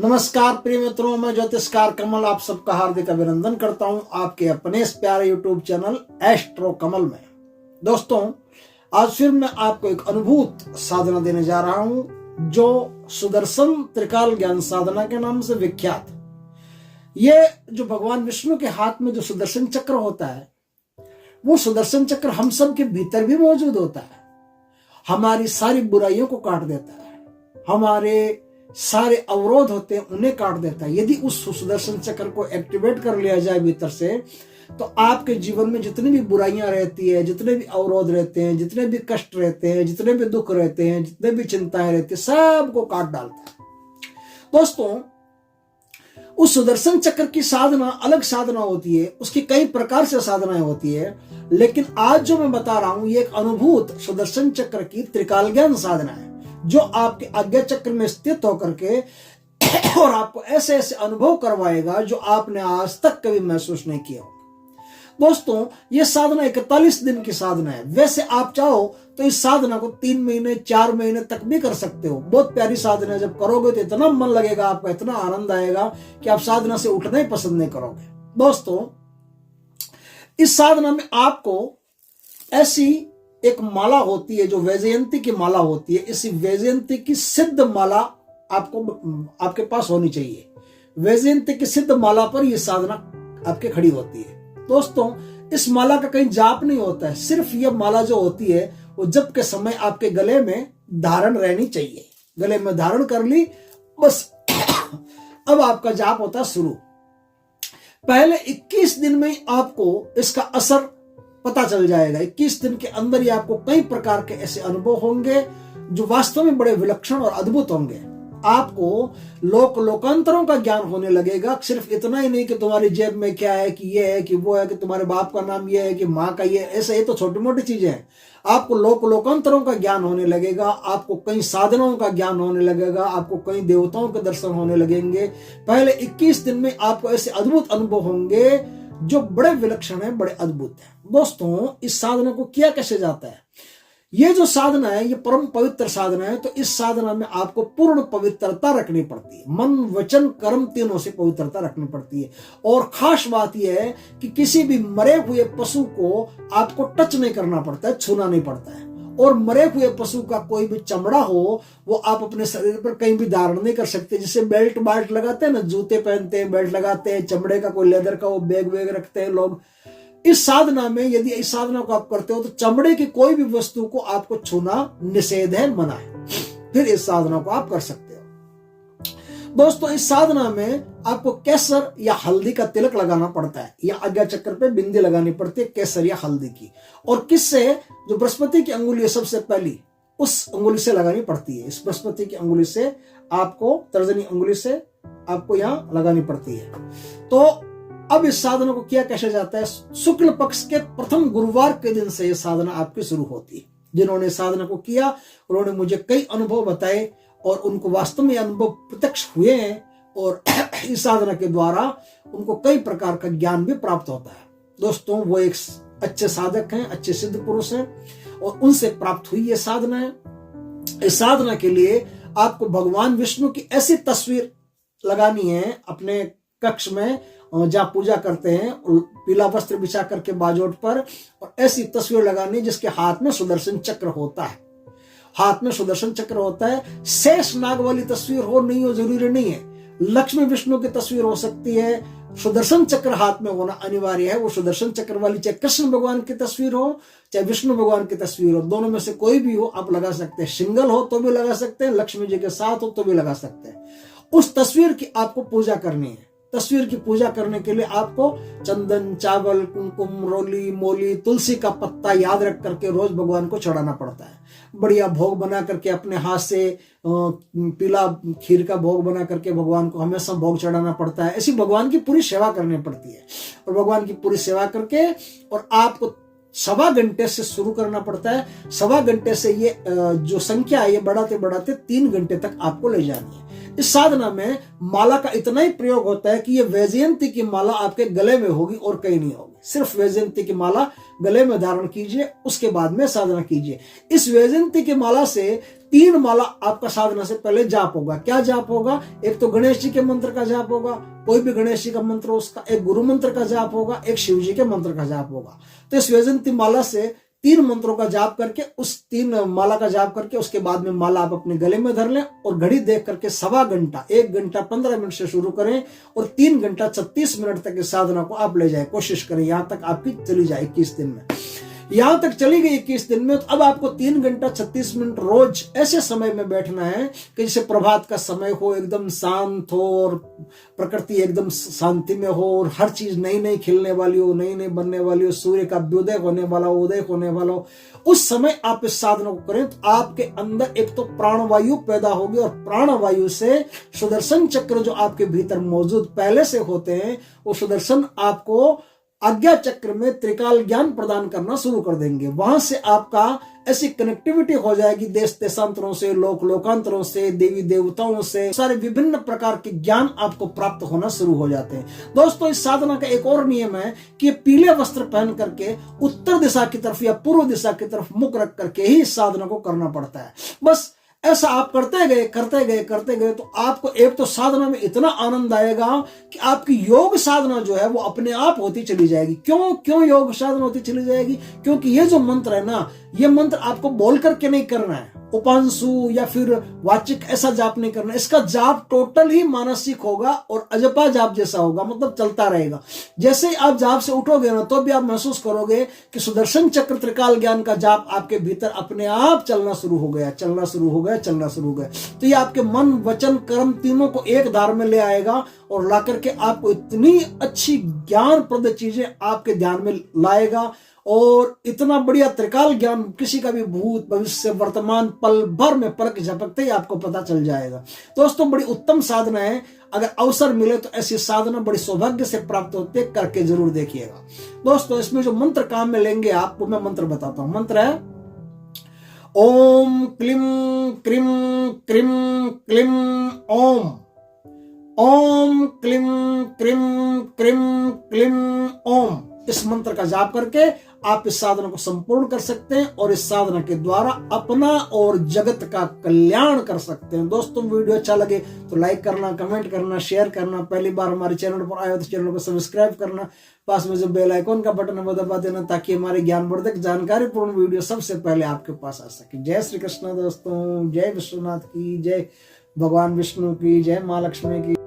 नमस्कार प्रिय मित्रों, मैं ज्योतिषकार कमल आप सबका हार्दिक अभिनंदन करता हूं आपके अपने इस प्यारे यूट्यूब चैनल एस्ट्रो कमल में। दोस्तों, आज फिर मैं आपको एक अनुभूत साधना देने जा रहा हूं जो सुदर्शन त्रिकाल ज्ञान साधना के नाम से विख्यात। ये जो भगवान विष्णु के हाथ में जो सुदर्शन चक्र होता है, वो सुदर्शन चक्र हम सब के भीतर भी मौजूद होता है। हमारी सारी बुराइयों को काट देता है, हमारे सारे अवरोध होते हैं उन्हें काट देता है। यदि उस सुदर्शन चक्र को एक्टिवेट कर लिया जाए भीतर से, तो आपके जीवन में जितनी भी बुराइयां रहती है, जितने भी अवरोध रहते हैं, जितने भी कष्ट रहते हैं, जितने भी दुख रहते हैं, जितने भी चिंताएं रहती है, सबको काट डालता है। दोस्तों, उस सुदर्शन चक्र की साधना अलग साधना होती है, उसकी कई प्रकार से साधनाएं होती है, लेकिन आज जो मैं बता रहा हूं ये एक अनुभूत सुदर्शन चक्र की त्रिकाल ज्ञान साधना है जो आपके आज्ञा चक्र में स्थित होकर के और आपको ऐसे ऐसे अनुभव करवाएगा जो आपने आज तक कभी महसूस नहीं किया होगा। दोस्तों, यह साधना 41 दिन की साधना है। वैसे आप चाहो तो इस साधना को 3 महीने 4 महीने तक भी कर सकते हो। बहुत प्यारी साधना है। जब करोगे तो इतना मन लगेगा, आपका इतना आनंद आएगा कि आप साधना से उठना ही पसंद नहीं करोगे। दोस्तों, इस साधना में आपको ऐसी एक माला होती है जो वैजयंती की माला होती है। इस वैजयंती की सिद्ध माला आपको आपके पास होनी चाहिए। वैजयंती की सिद्ध माला पर यह साधना आपके खड़ी होती है। दोस्तों, इस माला का कहीं जाप नहीं होता है, सिर्फ यह माला जो होती है वो जप के समय आपके गले में धारण रहनी चाहिए। गले में धारण कर ली, बस अब आपका जाप होता शुरू। पहले 21 दिन में आपको इसका असर पता चल जाएगा। 21 दिन के अंदर ही आपको कई प्रकार के ऐसे अनुभव होंगे जो वास्तव में बड़े विलक्षण और अद्भुत होंगे। आपको लोकांतरों का ज्ञान होने लगेगा। सिर्फ इतना ही नहीं कि तुम्हारी जेब में क्या है, कि ये है, कि वो है, कि तुम्हारे बाप का नाम ये है, कि माँ का ये, ऐसे ये तो छोटी मोटी चीजें हैं। आपको लोकांतरों का ज्ञान होने लगेगा, आपको कई साधनाओं का ज्ञान होने लगेगा, आपको कई देवताओं के दर्शन होने लगेंगे। पहले 21 दिन में आपको ऐसे अद्भुत अनुभव होंगे जो बड़े विलक्षण है, बड़े अद्भुत है। दोस्तों, इस साधना को किया कैसे जाता है? ये जो साधना है ये परम पवित्र साधना है। तो इस साधना में आपको पूर्ण पवित्रता रखनी पड़ती है। मन वचन कर्म तीनों से पवित्रता रखनी पड़ती है। और खास बात यह है कि किसी भी मरे हुए पशु को आपको टच नहीं करना पड़ता है, छूना नहीं पड़ता है। और मरे हुए पशु का कोई भी चमड़ा हो वो आप अपने शरीर पर कहीं भी धारण नहीं कर सकते। जैसे बेल्ट बाल्ट लगाते हैं ना, जूते पहनते हैं, बेल्ट लगाते हैं, चमड़े का कोई लेदर का वो बैग रखते हैं लोग। इस साधना में यदि इस साधना को आप करते हो तो चमड़े की कोई भी वस्तु को आपको छूना निषेध है, मना है। फिर इस साधना को आप कर सकते हो। दोस्तों, इस साधना में आपको केसर या हल्दी का तिलक लगाना पड़ता है, या आज्ञा चक्र पे बिंदी लगानी पड़ती है केसर या हल्दी की। और किससे? जो बृहस्पति की अंगुली है सबसे पहली, उस अंगुली से लगानी पड़ती है। इस बृहस्पति की अंगुली से आपको, तर्जनी अंगुली से आपको यहां लगानी पड़ती है। तो अब इस साधना को किया कैसे जाता है? शुक्ल पक्ष के प्रथम गुरुवार के दिन से यह साधना आपकी शुरू होती है। जिन्होंने साधना को किया उन्होंने मुझे कई अनुभव बताए और उनको वास्तव में अनुभव प्रत्यक्ष हुए हैं। और इस साधना के द्वारा उनको कई प्रकार का ज्ञान भी प्राप्त होता है। दोस्तों, वो एक अच्छे साधक हैं, अच्छे सिद्ध पुरुष हैं और उनसे प्राप्त हुई ये साधना है। इस साधना के लिए आपको भगवान विष्णु की ऐसी तस्वीर लगानी है अपने कक्ष में जहां पूजा करते हैं, पीला वस्त्र बिछा करके बाजोट पर, और ऐसी तस्वीर लगानी जिसके हाथ में सुदर्शन चक्र होता है। हाथ में सुदर्शन चक्र होता है। शेष नाग वाली तस्वीर हो नहीं हो जरूरी नहीं है। लक्ष्मी विष्णु की तस्वीर हो सकती है। सुदर्शन चक्र हाथ में होना अनिवार्य है। वो सुदर्शन चक्र वाली चाहे कृष्ण भगवान की तस्वीर हो चाहे विष्णु भगवान की तस्वीर हो, दोनों में से कोई भी हो आप लगा सकते हैं। सिंगल हो तो भी लगा सकते हैं, लक्ष्मी जी के साथ हो तो भी लगा सकते हैं। उस तस्वीर की आपको पूजा करनी है। तस्वीर की पूजा करने के लिए आपको चंदन, चावल, कुमकुम, रोली, मोली, तुलसी का पत्ता याद रख करके रोज भगवान को चढ़ाना पड़ता है। बढ़िया भोग बना करके अपने हाथ से पीला खीर का भोग बना करके भगवान को हमेशा भोग चढ़ाना पड़ता है। ऐसी भगवान की पूरी सेवा करनी पड़ती है। और भगवान की पूरी सेवा करके और आपको 1.25 घंटे से शुरू करना पड़ता है। 1.25 घंटे से ये जो संख्या है ये बढ़ाते बढ़ाते 3 घंटे तक आपको ले जानी है। इस साधना में माला का इतना ही प्रयोग होता है कि ये वैजयंती की माला आपके गले में होगी और कहीं नहीं होगी। सिर्फ वैजयंती की माला गले में धारण कीजिए, उसके बाद में साधना कीजिए। इस वैजयंती की माला से 3 माला आपका साधना से पहले जाप होगा। क्या जाप होगा? एक तो गणेश जी के मंत्र का जाप होगा, कोई भी गणेश जी का मंत्र हो उसका, एक गुरु मंत्र का जाप होगा, एक शिव जी के मंत्र का जाप होगा। तो इस वैजयंती माला से 3 मंत्रों का जाप करके, उस 3 माला का जाप करके उसके बाद में माला आप अपने गले में धर लें और घड़ी देख करके 1.25 घंटा, 1 घंटा 15 मिनट से शुरू करें और 3 घंटा 36 मिनट तक इस साधना को आप ले जाए। कोशिश करें यहां तक आपकी चली जाए 21 दिन में। यहां तक चली गई 21 दिन में, तो अब आपको 3 घंटा 36 मिनट रोज ऐसे समय में बैठना है कि जैसे प्रभात का समय हो, एकदम शांत हो और प्रकृति एकदम शांति में हो और हर चीज नई नई खिलने वाली हो, नई नई बनने वाली हो, सूर्य का अभ्युदय होने वाला हो, उदय होने वाला हो। उस समय आप इस साधना को करें तो आपके अंदर एक तो प्राणवायु पैदा होगी और प्राणवायु से सुदर्शन चक्र जो आपके भीतर मौजूद पहले से होते हैं, वो सुदर्शन आपको आज्ञा चक्र में त्रिकाल ज्ञान प्रदान करना शुरू कर देंगे। वहां से आपका ऐसी कनेक्टिविटी हो जाएगी देश देशांतरों से, लोक लोकांतरों से, देवी देवताओं से, सारे विभिन्न प्रकार के ज्ञान आपको प्राप्त होना शुरू हो जाते हैं। दोस्तों, इस साधना का एक और नियम है कि पीले वस्त्र पहन करके उत्तर दिशा की तरफ या पूर्व दिशा की तरफ मुख रख करके ही इस साधना को करना पड़ता है। बस ऐसा आप करते गए तो आपको एक तो साधना में इतना आनंद आएगा कि आपकी योग साधना जो है वो अपने आप होती चली जाएगी। क्यों योग साधना होती चली जाएगी? क्योंकि ये जो मंत्र है ना, ये मंत्र आपको बोल करके नहीं करना है, उपांशु या फिर वाचिक ऐसा जाप नहीं करना। इसका जाप टोटल ही मानसिक होगा और अजपा जाप जैसा होगा, मतलब चलता रहेगा। जैसे ही आप जाप से उठोगे ना, तो भी आप महसूस करोगे कि सुदर्शन चक्र त्रिकाल ज्ञान का जाप आपके भीतर अपने आप चलना शुरू हो गया। तो ये आपके मन, वचन, कर्म तीनों को एक धार में ले आएगा और ला करके आपको इतनी अच्छी ज्ञान प्रद चीजें आपके ध्यान में लाएगा और इतना बढ़िया त्रिकाल ज्ञान किसी का भी भूत, भविष्य, वर्तमान पल भर में पलक झपकते ही आपको पता चल जाएगा। दोस्तों, बड़ी उत्तम साधना है। अगर अवसर मिले तो ऐसी साधना बड़ी सौभाग्य से प्राप्त होते, करके जरूर देखिएगा। दोस्तों, इसमें जो मंत्र काम में लेंगे आपको मैं मंत्र बताता हूं। मंत्र है ओम क्लीं क्रीं क्रीं क्लीं ओम। ओम क्लीं क्रीं क्रीं क्लीं ओम। इस मंत्र का जाप करके आप इस साधना को संपूर्ण कर सकते हैं और इस साधना के द्वारा अपना और जगत का कल्याण कर सकते हैं। दोस्तों, वीडियो अच्छा लगे तो लाइक करना, कमेंट करना, शेयर करना। पहली बार हमारे चैनल पर आए हो तो चैनल को सब्सक्राइब करना। पास में जो बेल आइकॉन का बटन है वो दबा देना, ताकि हमारे ज्ञानवर्धक जानकारीपूर्ण वीडियो सबसे पहले आपके पास आ सके। जय श्री कृष्ण दोस्तों, जय विश्वनाथ की, जय भगवान विष्णु की, जय माँ लक्ष्मी की।